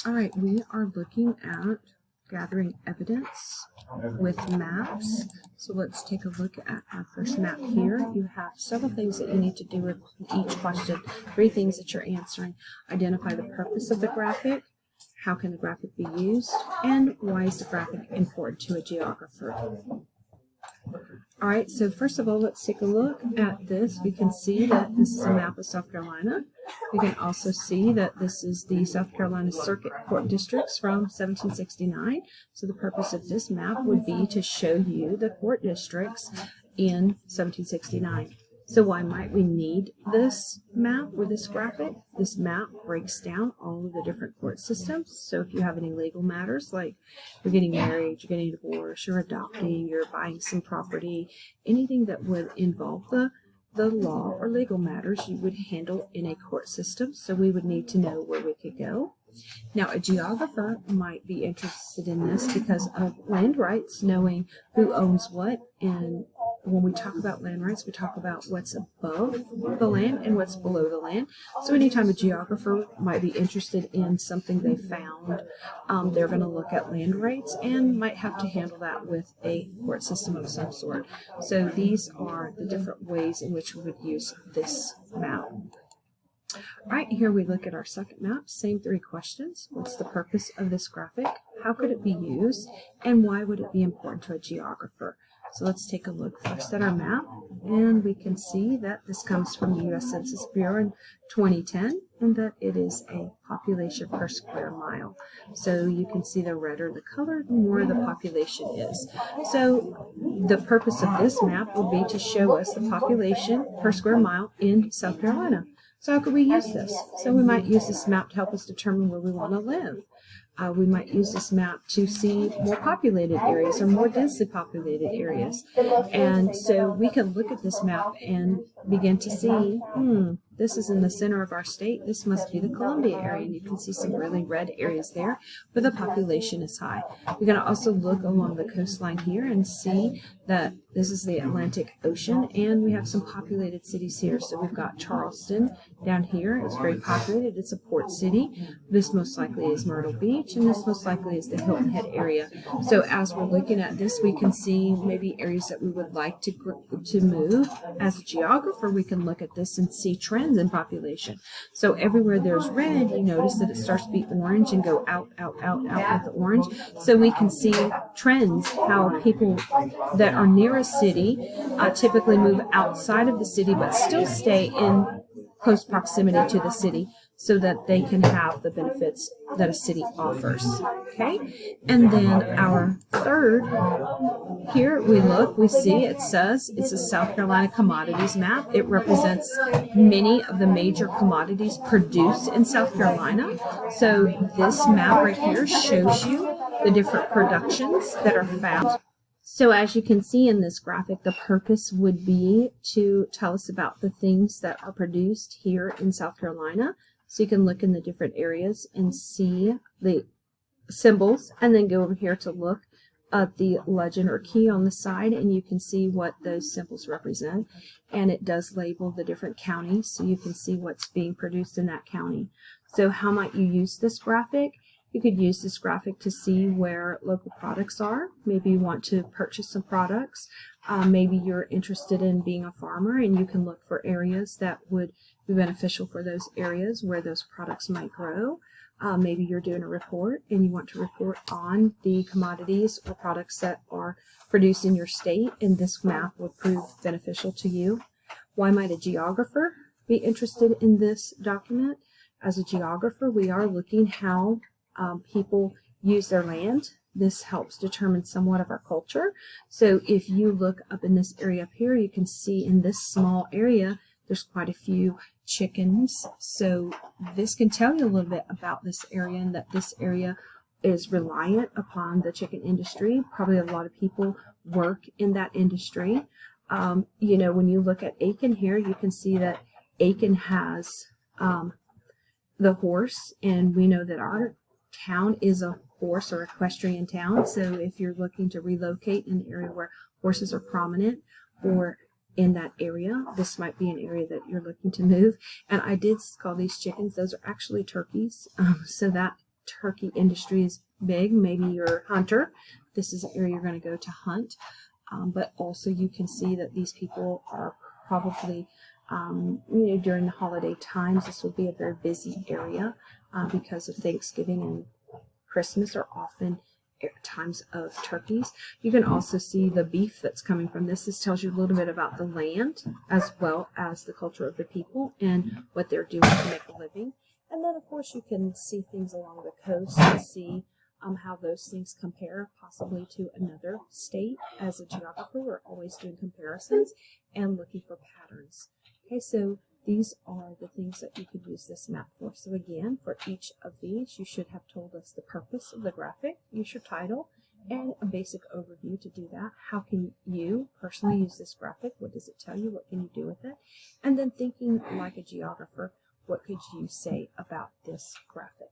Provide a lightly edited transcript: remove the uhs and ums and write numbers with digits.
All right, we are looking at gathering evidence with maps. So let's take a look at our first map here. You have several things that you need to do with each question. 3 things that you're answering. Identify the purpose of the graphic, how can the graphic be used, and why is the graphic important to a geographer. All right, so first of all, let's take a look at this. We can see that this is a map of South Carolina. We can also see that this is the South Carolina Circuit Court Districts from 1769. So the purpose of this map would be to show you the court districts in 1769. So why might we need this map or this graphic? This map breaks down all of the different court systems. So if you have any legal matters, like you're getting married, you're getting divorced, you're adopting, you're buying some property, anything that would involve the law or legal matters, you would handle in a court system. So we would need to know where we could go. Now, a geographer might be interested in this because of land rights, knowing who owns what. And when we talk about land rights, we talk about what's above the land and what's below the land. So anytime a geographer might be interested in something they found, they're going to look at land rights and might have to handle that with a court system of some sort. So these are the different ways in which we would use this map. All right, here we look at our second map. Same 3 questions. What's the purpose of this graphic? How could it be used? And why would it be important to a geographer? So let's take a look first at our map, and we can see that this comes from the U.S. Census Bureau in 2010, and that it is a population per square mile. So you can see the redder the color, the more the population is. So the purpose of this map would be to show us the population per square mile in South Carolina. So how could we use this? So we might use this map to help us determine where we want to live. We might use this map to see more populated areas or more densely populated areas. And so we can look at this map and begin to see, this is in the center of our state. This must be the Columbia area. And you can see some really red areas there where the population is high. We're going to also look along the coastline here and see that this is the Atlantic Ocean, and we have some populated cities here. So we've got Charleston down here. It's very populated. It's a port city. This most likely is Myrtle Beach, and this most likely is the Hilton Head area. So as we're looking at this, we can see maybe areas that we would like to move. As a geographer, we can look at this and see trends in population. So everywhere there's red, you notice that it starts to be orange and go out, out, out, out with the orange. So we can see trends, how people that are near a city typically move outside of the city but still stay in close proximity to the city so that they can have the benefits that a city offers. Okay, and then our third, here we see it says it's a South Carolina commodities map. It represents many of the major commodities produced in South Carolina. So this map right here shows you the different productions that are found. So as you can see in this graphic, the purpose would be to tell us about the things that are produced here in South Carolina. So you can look in the different areas and see the symbols, and then go over here to look at the legend or key on the side, and you can see what those symbols represent. And it does label the different counties, so you can see what's being produced in that county. So how might you use this graphic? You could use this graphic to see where local products are. Maybe you want to purchase some products. Maybe you're interested in being a farmer, and you can look for areas that would be beneficial for those areas where those products might grow. Maybe you're doing a report and you want to report on the commodities or products that are produced in your state, and this map would prove beneficial to you. Why might a geographer be interested in this document? As a geographer, we are looking how people use their land. This helps determine somewhat of our culture. So if you look up in this area up here, you can see in this small area, there's quite a few chickens. So this can tell you a little bit about this area, and that this area is reliant upon the chicken industry. Probably a lot of people work in that industry. You know, when you look at Aiken here, you can see that Aiken has the horse, and we know that our town is a horse or equestrian town. So if you're looking to relocate in an area where horses are prominent or in that area, this might be an area that you're looking to move. And I did call these chickens, those are actually turkeys. So that turkey industry is big. Maybe you're a hunter. This is an area you're going to go to hunt. But also you can see that these people are probably, during the holiday times, this will be a very busy area because of Thanksgiving and Christmas are often times of turkeys. You can also see the beef that's coming from this. This tells you a little bit about the land as well as the culture of the people and what they're doing to make a living. And then, of course, you can see things along the coast to see how those things compare possibly to another state. As a geographer, we're always doing comparisons and looking for patterns. Okay, so these are the things that you could use this map for. So again, for each of these, you should have told us the purpose of the graphic, use your title, and a basic overview to do that. How can you personally use this graphic? What does it tell you? What can you do with it? And then thinking like a geographer, what could you say about this graphic?